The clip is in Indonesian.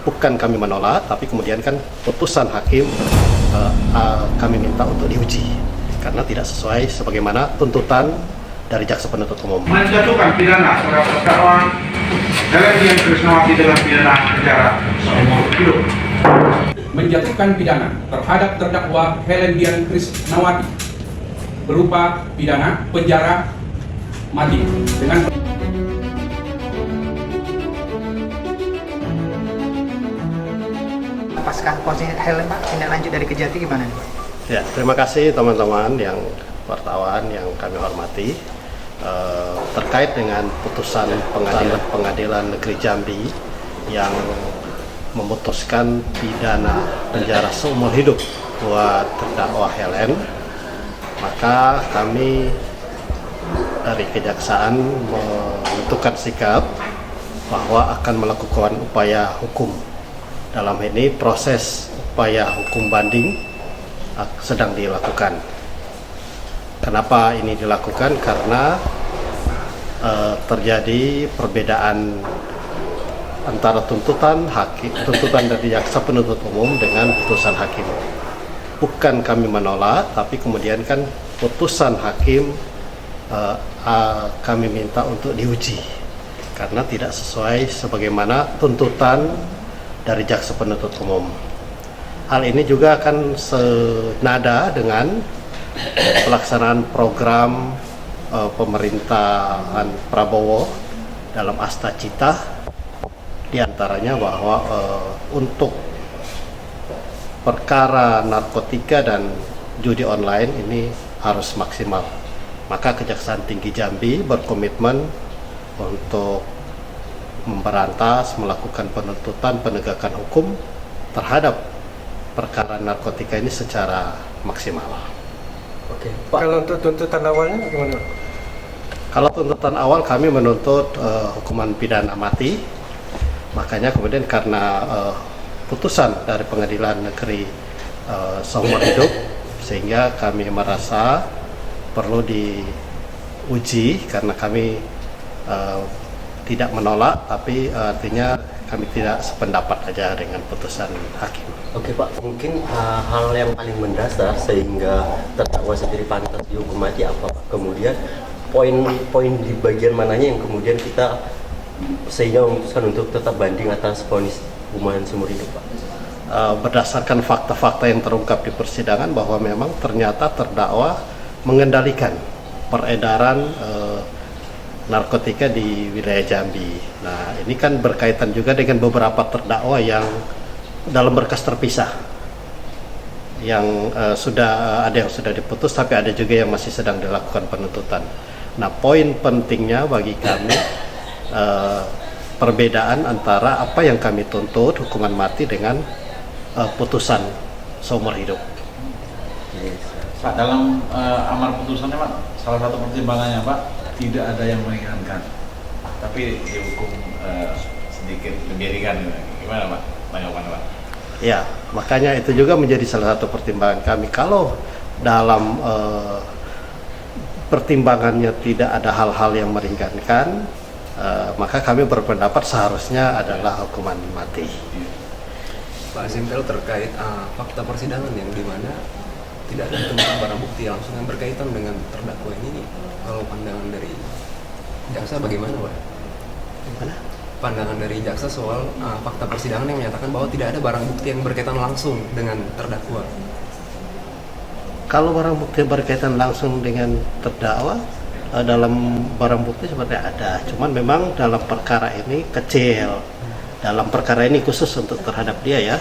Bukan kami menolak, tapi kemudian kan putusan hakim kami minta untuk diuji karena tidak sesuai sebagaimana tuntutan dari jaksa penuntut umum. Menjatuhkan pidana terhadap terdakwa Helen Dian Krisnawati dengan pidana penjara seumur hidup. Menjatuhkan pidana terhadap terdakwa Helen Dian Krisnawati berupa pidana penjara mati dengan Pasca posisi Helen, Pak, tindak lanjut dari Kejati gimana nih, Pak? Ya, terima kasih teman-teman yang wartawan yang kami hormati. Terkait dengan putusan pengadilan negeri Jambi yang memutuskan pidana penjara seumur hidup buat terdakwa Helen, maka kami dari kejaksaan menentukan sikap bahwa akan melakukan upaya hukum. Dalam ini proses upaya hukum banding sedang dilakukan. Kenapa ini dilakukan? Karena terjadi perbedaan antara tuntutan dari jaksa penuntut umum dengan putusan hakim. Bukan kami menolak, tapi kemudian kan putusan hakim kami minta untuk diuji karena tidak sesuai sebagaimana tuntutan dari jaksa penuntut umum. Hal ini juga akan senada dengan pelaksanaan program pemerintahan Prabowo dalam Asta Cita, diantaranya bahwa untuk perkara narkotika dan judi online ini harus maksimal. Maka Kejaksaan Tinggi Jambi berkomitmen untuk memberantas, melakukan penuntutan penegakan hukum terhadap perkara narkotika ini secara maksimal. Oke, Pak. Kalau untuk tuntutan awalnya bagaimana? Kalau tuntutan awal kami menuntut hukuman pidana mati, makanya kemudian karena putusan dari pengadilan negeri seumur hidup, sehingga kami merasa perlu diuji karena kami tidak menolak, tapi artinya kami tidak sependapat aja dengan putusan hakim. Oke Pak, mungkin hal yang paling mendasar sehingga terdakwa sendiri pantas dihukum mati apa Pak? Kemudian poin-poin di bagian mananya yang kemudian kita sehingga memutuskan untuk tetap banding atas vonis hukuman seumur hidup Pak? Berdasarkan fakta-fakta yang terungkap di persidangan bahwa memang ternyata terdakwa mengendalikan peredaran narkotika di wilayah Jambi. Nah, ini kan berkaitan juga dengan beberapa terdakwa yang dalam berkas terpisah, yang ada yang sudah diputus, tapi ada juga yang masih sedang dilakukan penuntutan. Nah, poin pentingnya bagi kami perbedaan antara apa yang kami tuntut hukuman mati dengan putusan seumur hidup. Pak, dalam amar putusannya Pak, salah satu pertimbangannya Pak, tidak ada yang meringankan, tapi dihukum sedikit lebih ringan. Gimana Pak tanggapannya Pak? Ya, makanya itu juga menjadi salah satu pertimbangan kami. Kalau dalam pertimbangannya tidak ada hal-hal yang meringankan, maka kami berpendapat seharusnya adalah hukuman mati. Pak Simpel, terkait fakta persidangan yang dimana tidak ada ditemukan barang bukti langsung yang berkaitan dengan terdakwa ini, kalau pandangan dari jaksa bagaimana Pak? Gimana? Pandangan dari jaksa soal fakta persidangan yang menyatakan bahwa tidak ada barang bukti yang berkaitan langsung dengan terdakwa. Kalau barang bukti berkaitan langsung dengan terdakwa, dalam barang bukti sebenarnya ada, cuman memang dalam perkara ini kecil. Dalam perkara ini khusus untuk terhadap dia ya,